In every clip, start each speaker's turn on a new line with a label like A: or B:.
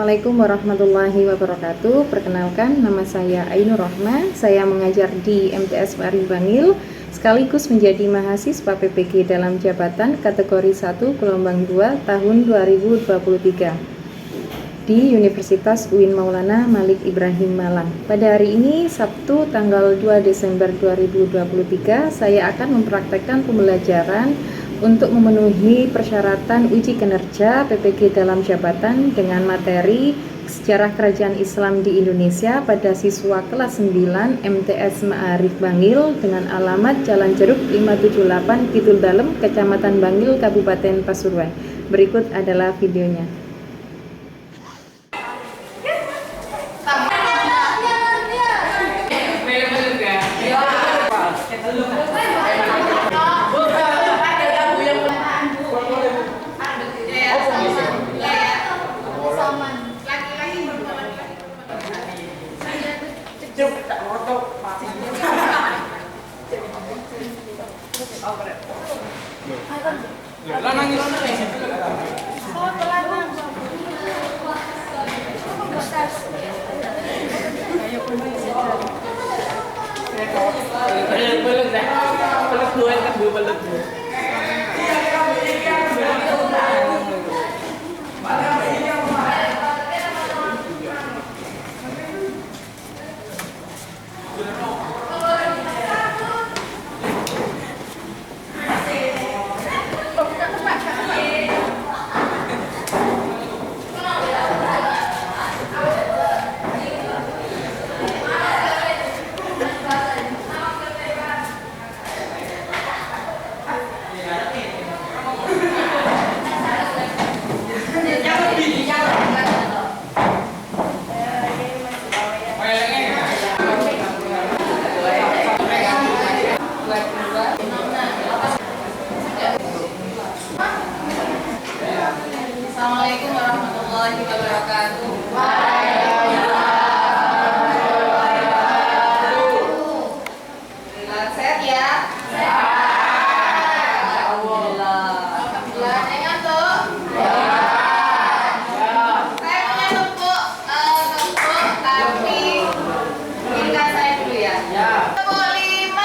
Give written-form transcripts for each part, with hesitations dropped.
A: Assalamualaikum warahmatullahi wabarakatuh. Perkenalkan, nama saya Ainur Rohma. Saya mengajar di MTS Ma'arif Bangil, sekaligus menjadi mahasiswa PPG dalam jabatan kategori 1 gelombang 2 tahun 2023 di Universitas UIN Maulana Malik Ibrahim Malang. Pada hari ini, Sabtu tanggal 2 Desember 2023, saya akan mempraktekkan pembelajaran untuk memenuhi persyaratan uji kinerja PPG dalam jabatan dengan materi Sejarah Kerajaan Islam di Indonesia pada siswa kelas 9 MTS Ma'arif Bangil dengan alamat Jalan Jeruk 578 Kidul Dalem, Kecamatan Bangil, Kabupaten Pasuruan. Berikut adalah videonya.
B: Assalamualaikum warahmatullahi wabarakatuh. Alhamdulillah, sehat ya? Alhamdulillah. Alhamdulillah, saya ngantuk? Saya punya tepuk tapi berikan saya dulu ya. Tepuk 5.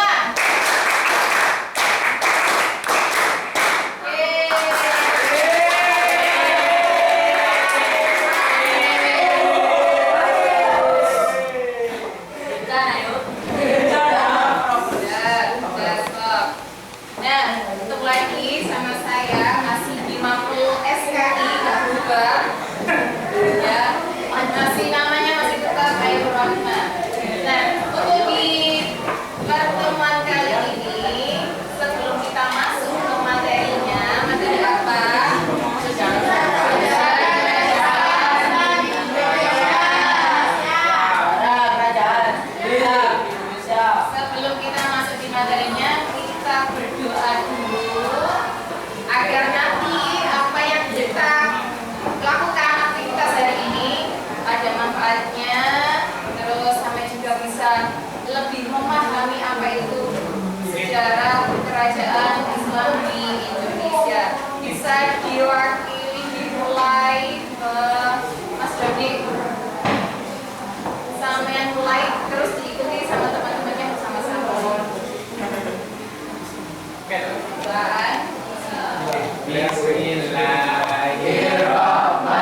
B: Sebelum kita masuk di materinya, kita berdoa dulu agar nanti apa yang kita lakukan aktivitas hari ini ada manfaatnya, terus sampai juga bisa lebih memahami apa itu sejarah kerajaan Islam di Indonesia. Bisa diwakili, dimulai Mas Dodi, sampai mulai terus diikuti sama teman-temannya bersama-sama. Bismillahirrahmanirrahim. Allahumma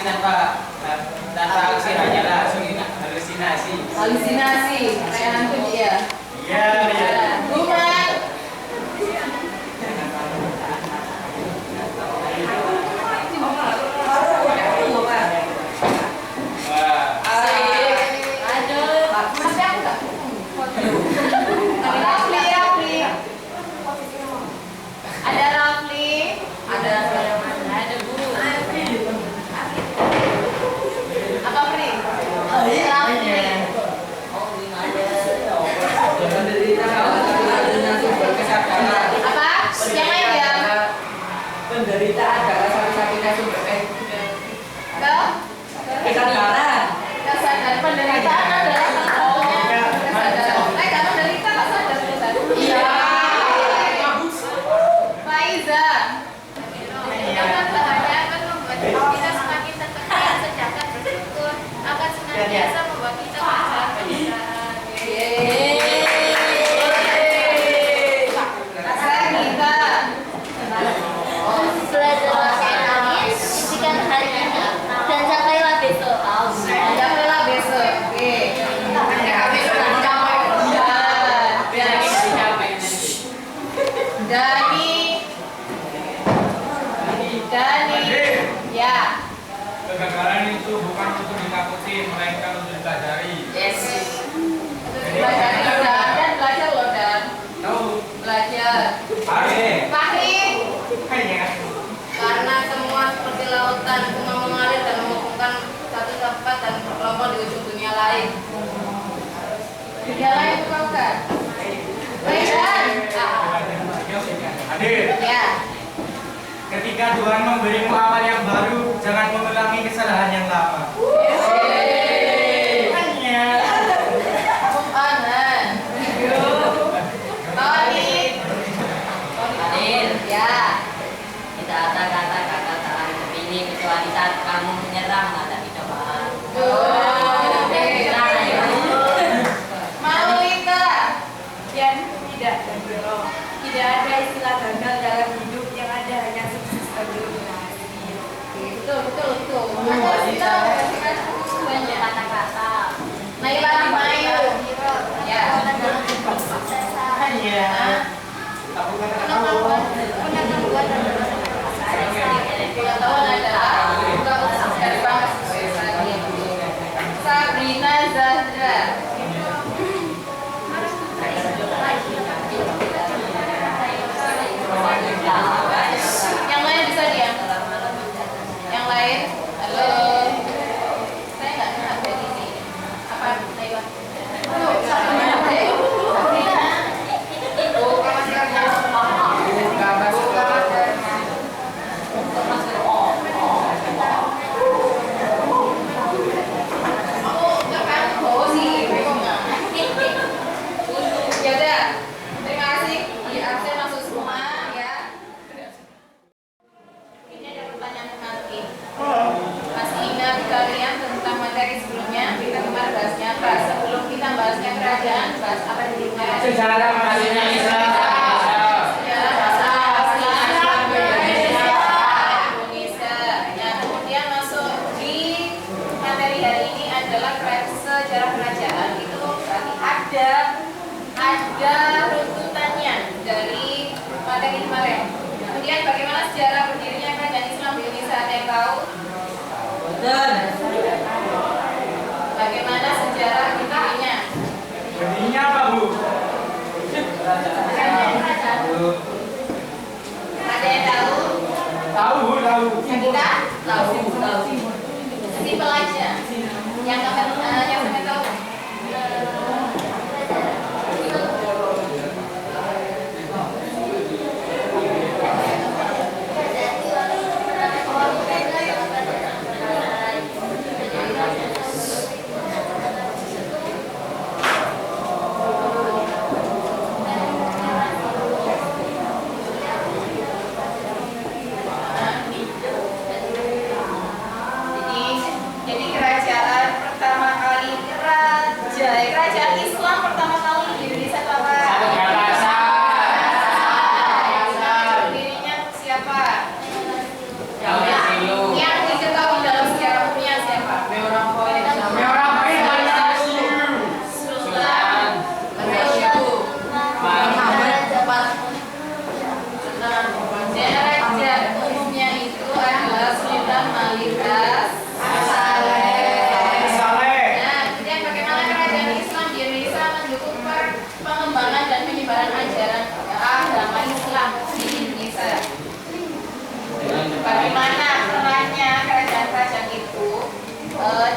C: tanpa aksir aja langsung halusinasi.
B: Halusinasi, kayak hantu dia.
C: Iya, iya.
B: Bukan.
C: Penderitaan karena satu-satunya sumber kesadaran.
B: Kesadaran penderitaan adalah awalnya kesadaran. Karena menderita nggak sadar kita. Iya. Faiza.
D: Dengan bahagia akan membuat kita semakin tertekan, sedangkan bersyukur akan senantiasa membuat kita berusaha berusaha. Belajarlah kayak nangis, hentikan hari ini dan campailah besok.
B: Campailah besok. Oke. Dani. Ya.
C: Kegagalan itu bukan untuk ditakuti, melainkan untuk dipelajari.
B: Yes. Belajar dan belajar loh dan.
C: Tahu?
B: Belajar. Fahri.
D: Karena semua seperti lautan cuma mengalir dan menghubungkan satu tempat dan berkelompok di ujung dunia lain.
B: Dunia lain itu kau kan? Baiklah.
C: Hadir.
B: Ya.
C: Ketika Tuhan memberimu amal yang baru, jangan mengulangi kesalahan yang lama.
B: Anan. Tony.
D: Hadir.
B: Ya.
D: Tidak ada kata-kata dalam hidup ini kecuali saat kamu menyerah menghadapi cobaan.
B: Maulita.
E: Dan tidak dan belum. Tidak ada istilah gagal dalam hidup, yang ada hanya sukses dan berhasil.
B: Betul. Maulita.
D: Banyak kata-kata.
B: Naila Mayu. Ya. Pengetahuan adalah dari bangsa Sabrina Zahra. Yang lain bisa diam. Yang lain, halo. Saya nggak kenal dari ini. Apa? Naila. Ya udah, terima kasih. Di absen masuk semua ya. Ini ada pertanyaan penalti. Masih ingat kalian tentang materi sebelumnya? Kita kemarin bahasnya apa? Sebelum kita bahasnya kerajaan, bahas apa di
C: Sejarah masuknya Islam.
B: Indonesia. Nah, kemudian masuk di materi hari ini adalah sejarah kerajaan. Itu berarti ada runtutannya dari materi kemarin. Kemudian bagaimana sejarah berdirinya kerajaan Islam di Indonesia, ada yang tahu? Bagaimana sejarah berdirinya?
C: Berdirinya apa, Bu?
B: Ada yang tahu?
C: Tahu.
B: Yang kita? Tahu. Simpel aja. Yang sampai tahu. Jadi kerajaan pertama pengembangan dan penyebaran ajaran agama Islam di Indonesia. Bagaimana perannya kerajaan-kerajaan itu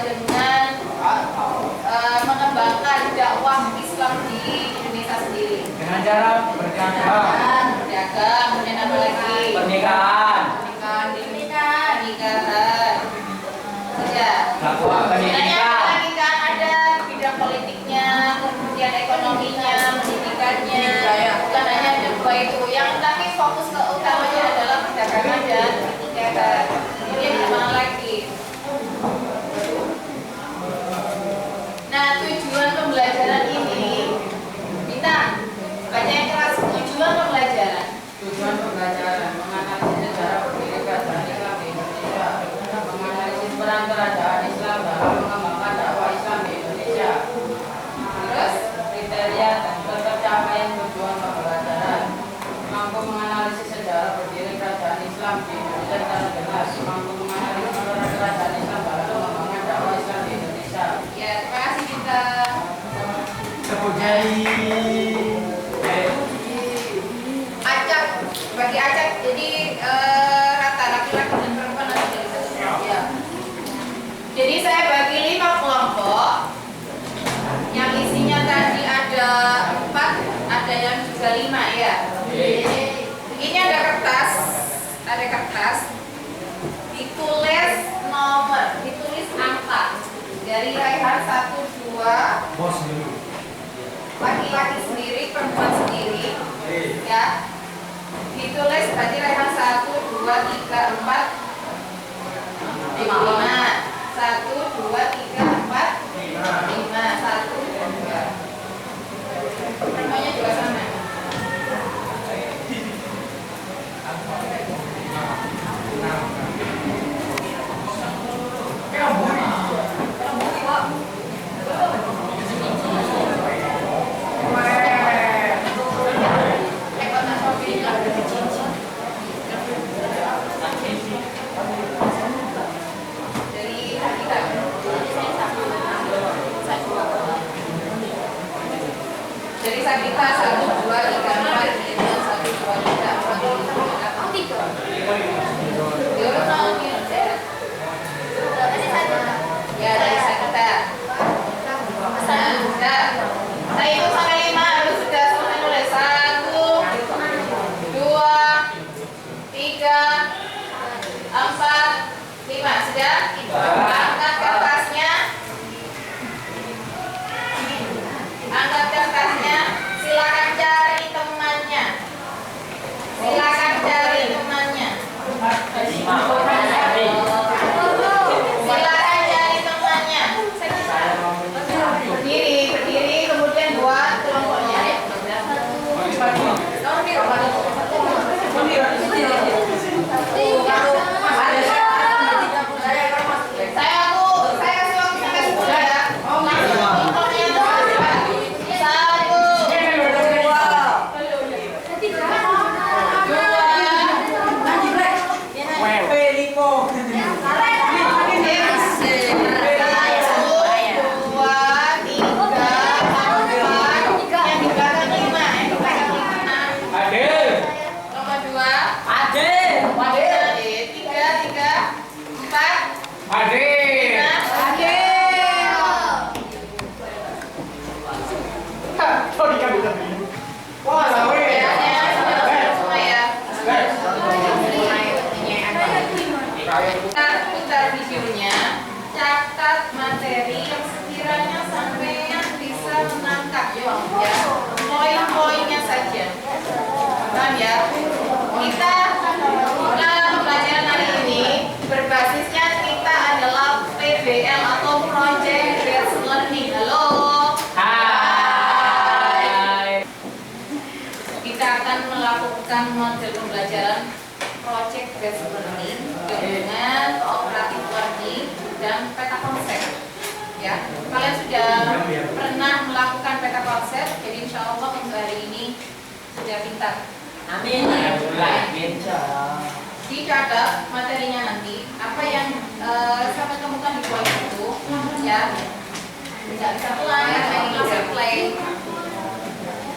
B: dengan mengembangkan dakwah Islam di Indonesia sendiri?
C: Dengan cara berdagang,
B: Kemudian apa lagi?
C: pernikahan,
B: Pernikahan. Ya.
C: dakwah
B: Sebenarnya
C: pendidikan.
B: lagi kan ada bidang politiknya, kemudian ekonominya, pendidikannya. Bukan hanya ada dua itu. Yang tapi fokus ke utamanya adalah perdagangan dan pernikahan. Kemudian kemana lagi? Nah, tujuan pembelajaran ini, Bintang, baca yang keras. Tujuan pembelajaran.
F: Tujuan pembelajaran menganalisis sejarah berdiri kerajaan Islam di Indonesia, menganalisis peran kerajaan Islam dalam mengembangkan dakwah Islam di Indonesia.
B: Terus,
F: Kriteria dan pencapaian tujuan pembelajaran: mampu menganalisis sejarah berdiri kerajaan Islam di Indonesia secara jelas, mampu menganalisis peran kerajaan Islam dalam mengembangkan dakwah Islam di Indonesia.
B: ya terima kasih Bintang.
C: Sebut jadi.
B: Acak, bagi acak, jadi rata laki-laki dan perempuan nanti dari satu kelompok. Jadi saya bagi 5 kelompok, yang isinya tadi ada 4, ada yang juga 5 ya. Ini ada kertas, ditulis nomor, ditulis angka dari raihan 1, 2,
C: Bos dulu.
B: laki-laki sendiri, perempuan sendiri, ya. Ditulis berarti raihan 1, 2, 3, 4, 5. 1, 2, 3, 4, 5. 1, 2. Namanya juga sama. Jadi saya kita 1, 2, 3, 4, 5, 1, 2, 3, 4, 5, 3. Ya dari saya kita. Sudah. Saya hitung sampai 5 harus sudah selesai nulis. 1, 2, 3, 4, 5. Sudah? Angkat kertasnya. Angkat kertasnya. Silakan cari temannya. Silakan cari temannya. Silakan cari temannya. Berdiri, kemudian buat kelompoknya. Saya kasih waktu sampai 10 ya. Kelompoknya itu 1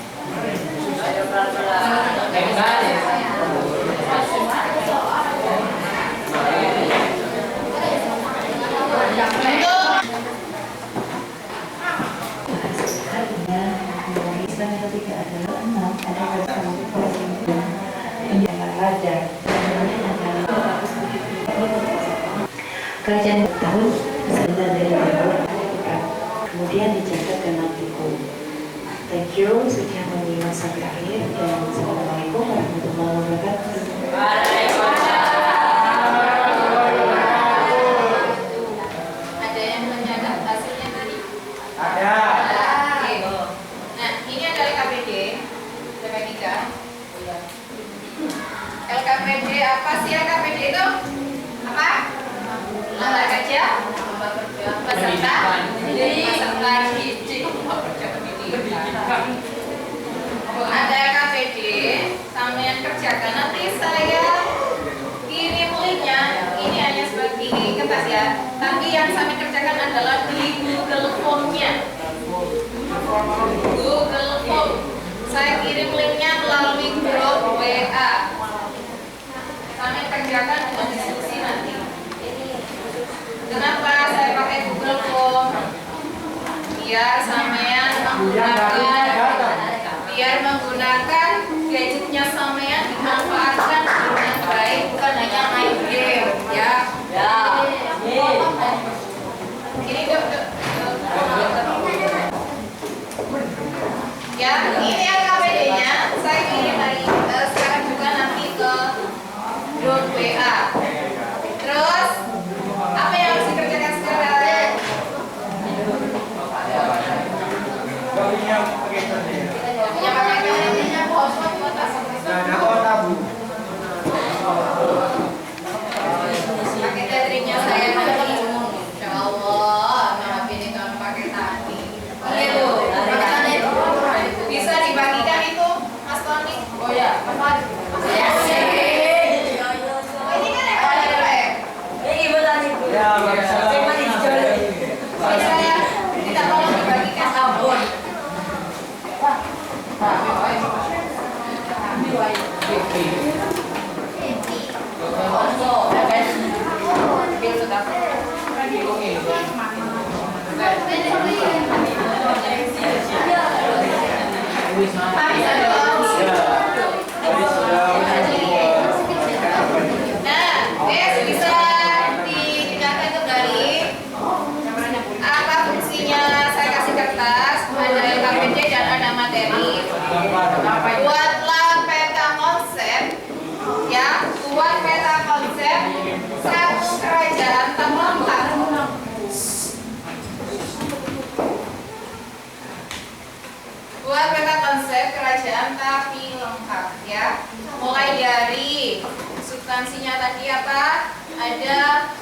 G: Kerajaan tahun sebentar dari bawah kemudian dijaga dengan hukum. Thank you, sekian menyimak sampai akhir dan Assalamualaikum warahmatullahi wabarakatuh.
D: Ada yang mencatat hasilnya tadi?
C: Ada.
D: Oke. Nah, ini adalah KPD. LKPD LKPD apa sih LKPD itu? Apa? Lembaga kerja? Peserta? Peserta didik. Ada LKPD, sampean kerjakan nanti saya kirim linknya. Ini hanya sebagai kertas ya. Tapi yang sampean kerjakan adalah di Google Form-nya. Google Form. Saya kirim linknya melalui grup WA. Sampean kerjakan untuk diskusi nanti. Kenapa saya pakai Google Form? Biar sampean menggunakan gadgetnya sampean dimanfaatkan dengan baik, bukan hanya main game ya. Ini dok. Ya, ini LKPD-nya saya kirim sekarang juga nanti ke grup WA. Terus apa yang harus dikerjakan sekarang? Ya pakai ini hotspot buat
C: tabu.
D: pakai tetrinya saya tadi. Insya Allah, maaf ini kalau pakai tadi. Itu, bisa dibagikan itu, Mas Tony.
F: Oh ya, Mas.
D: Ya, ini kan
C: Ya,
D: bisa ya, kita tolong dibagikan. Bisa didengarkan kembali apa fungsinya saya kasih kertas, ada LKPD dan ada materi. Buatlah peta konsep, ya, buat peta konsep satu kerajaan tak lengkap. Buat peta konsep kerajaan tapi lengkap, ya. Mulai dari substansinya tadi apa? Ada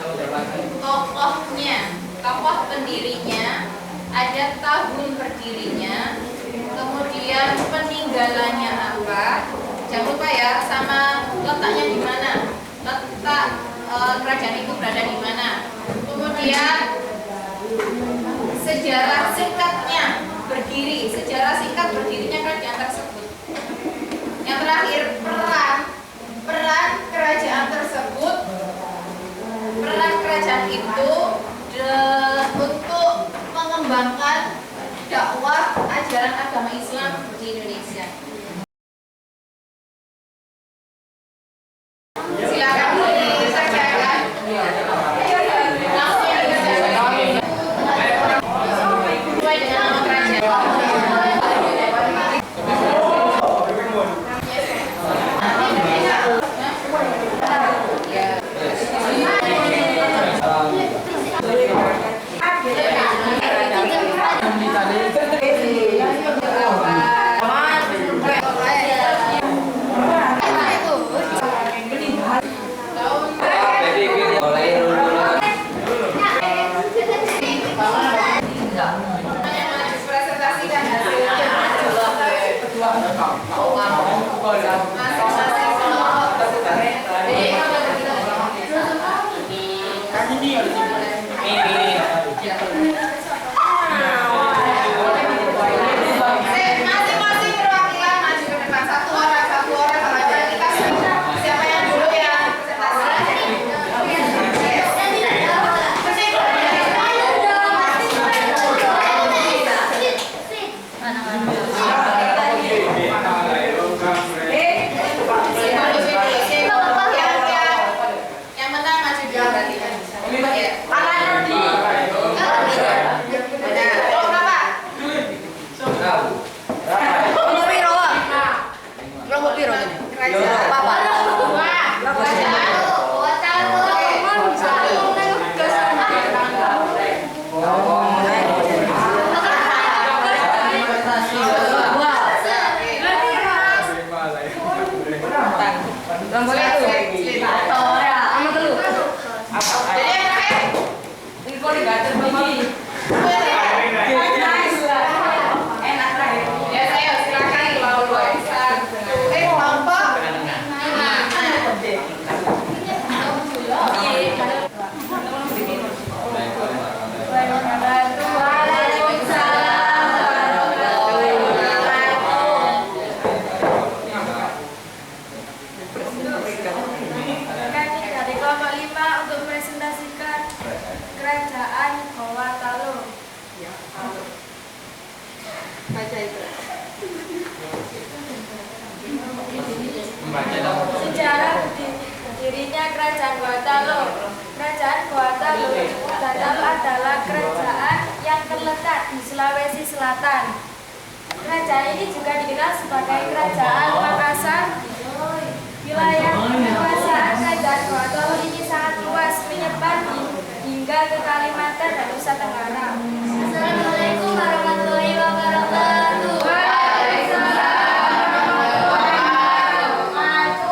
D: tokohnya, tokoh pendirinya, ada tahun berdirinya, kemudian peninggalannya apa? Jangan lupa ya, sama letaknya di mana, letak kerajaan itu berada di mana. Kemudian sejarah singkatnya berdiri, sejarah singkat berdirinya kerajaan tersebut. Yang terakhir peran kerajaan tersebut, peran kerajaan itu untuk mengembangkan dakwah ajaran agama Islam di Indonesia. Silakan dikerjakan. Langsung dikerjakan. Sesuai dengan nama kerajaan. Presentasikan hasilnya. Masing-masing kelompok. Masing-masing perwakilan maju ke depan, satu orang kalau jadi dikasih. Siapa yang dulu yang presentasi?
E: Kerajaan Gorontalo. Kerajaan Gorontalo adalah kerajaan yang terletak di Sulawesi Selatan. Kerajaan ini juga dikenal sebagai Kerajaan Makassar. Wilayah kekuasaan Kerajaan Gorontalo ini sangat luas, menyebar hingga ke Kalimantan dan Nusa Tenggara. Assalamualaikum warahmatullahi wabarakatuh.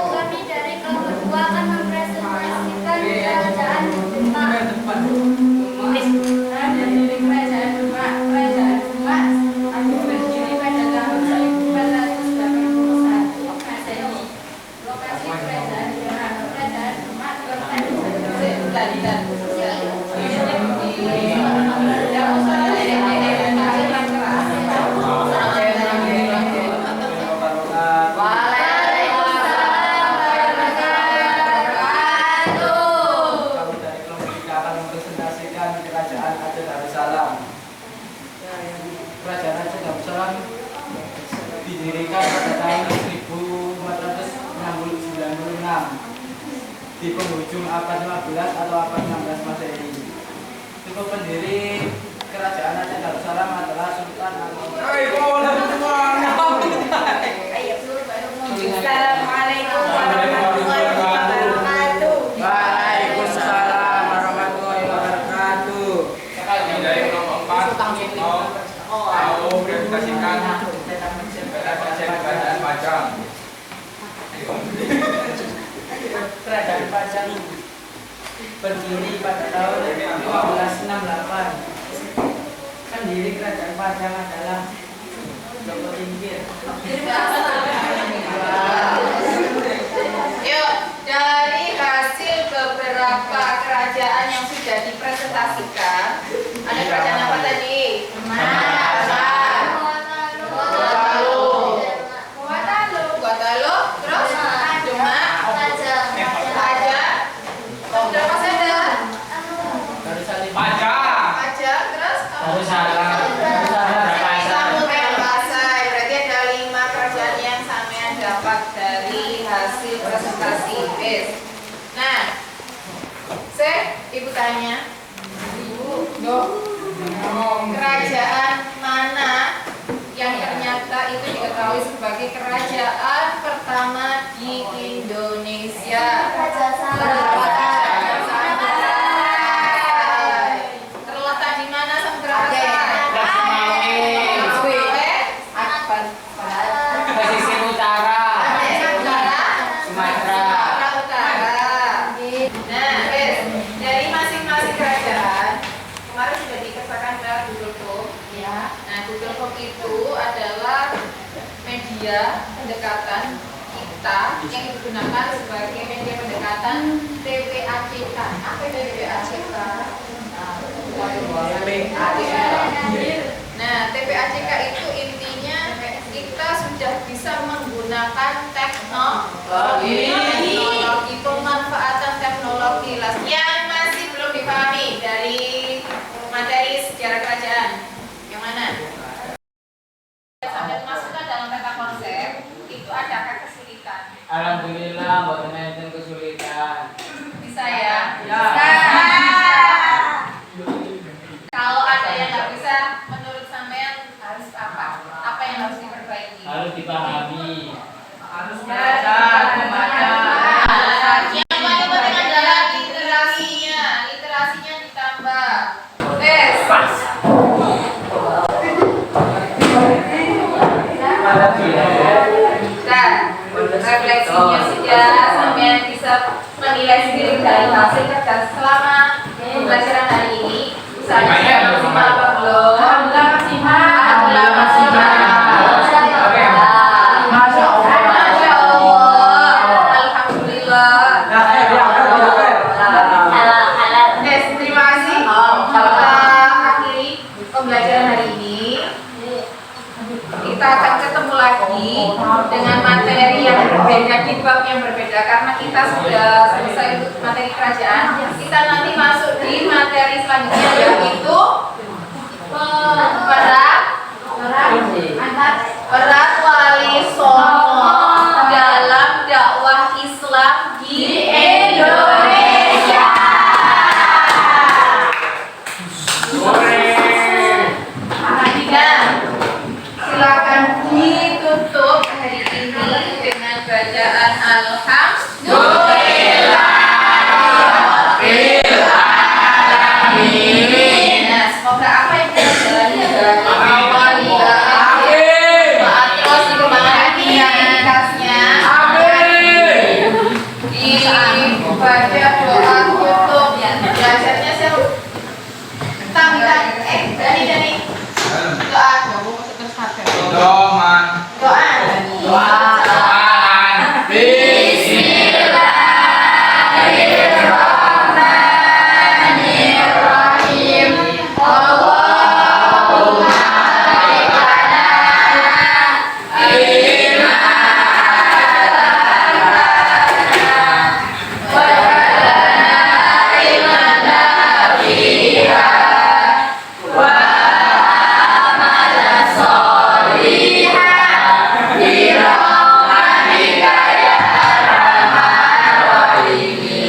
E: Kami dari kelompok 2 akan mempresentasikan kerajaan Demak.
D: Dari kerajaan Demak berdiri pada tahun 1481 Masehi. Lokasi kerajaan Demak terletak
F: Kami dari kelompok 3 akan mempresentasikan kerajaan Aceh Darussalam. Kerajaan Aceh Darussalam didirikan pada tahun 1496 di penghujung abad 15 atau abad 16 Masehi. Tipe pendiri kerajaan Aceh Darussalam adalah Sultan Agung.
E: Assalamualaikum warahmatullahi wabarakatuh.
F: Waalaikumsalam warahmatullahi wabarakatuh.
C: Kami dari kelompok 4 mau presentasikan kerajaan Pajang.
F: Kerajaan Pajang berdiri pada tahun 1568. Pendiri kerajaan Pajang adalah Joko Tingkir.
D: Yuk, dari hasil beberapa kerajaan yang sudah dipresentasikan, ada kerajaan apa tadi? Gorontalo, terus Demak, Pajang, berapa saja?
F: Darussalam.
D: Pajang, terus Pasai. Berarti ada 5 kerajaan yang sampean dapat dari hasil presentasi. Wes. Nah, Ibu tanya. Kerajaan mana yang ternyata itu diketahui sebagai kerajaan pertama di Indonesia? Terletak di mana Samudra
F: Pesisir utara.
D: Sumatera Utara. Nah, dari masing-masing kerajaan kemarin sudah dikatakan ke Google Form.
E: Ya.
D: Nah, Google Form itu adalah media pendekatan kita yang digunakan sebagai media pendekatan TPACK. Apa itu TPACK? Nah, TPACK itu intinya kita sudah bisa menggunakan teknologi pemanfaatan teknologi. Yang masih belum dipahami dari materi sejarah kerajaan yang mana? Sampai masukkan dalam peta konsep itu adakah kesulitan?
F: Alhamdulillah, buat enten kesulitan.
D: Bisa ya?
F: Ya.
D: Kalau ada yang nggak bisa, menurut sampean harus apa? Apa yang harus diperbaiki?
F: Harus dipahami. Harus
D: Yang paling penting adalah literasinya. Literasinya ditambah. Tes. Dan refleksinya sudah, sampean bisa menilai sendiri dari hasil kerja selama pembelajaran hari ini. Misalnya maksimal apa belum? Alhamdulillah maksimal. Masya Allah. Alhamdulillah. Terima kasih. Kita akhiri pembelajaran hari ini. Kita akan ketemu lagi dengan materi yang berbeda, di bab yang berbeda, karena kita sudah selesai untuk materi kerajaan. Kita nanti masuk di materi selanjutnya, yaitu peran Wali Songo dalam dakwah Islam di Indonesia. bacaan alhamdulillah. Nah, semoga apa yang kita jalani dari awal hingga akhir terus diberkati aktivitasnya. Dibaca doa tutup belajarnya siapa? Dari doa. Bismillahirrahmanirrahim. Allahumma barik lana fima razaqtana wa lana ilman nafi'a wa amalan sholihan bi rahmatika ya arhamar rahimin.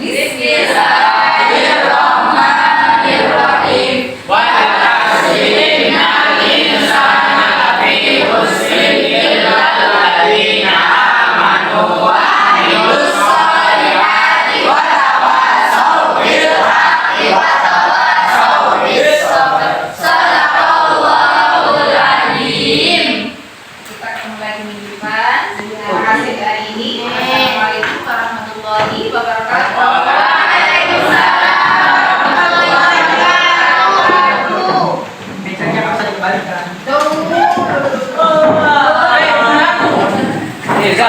D: Bismillahirrahmanirrahim. Wa tasbihna insana fi husnin illa alladziina amanu wa amilus sholihati wa tawassaw bil haqqi wa tawassaw bis sabr. Shadaqallahul azim. Kita ketemu lagi minggu depan. Terima kasih hari ini. Assalamualaikum warahmatullahi wabarakatuh. Waalaikumsalam warahmatullahi wabarakatuh.
C: Mejanya nggak usah dikembalikan.
D: Tunggu.
C: Reza.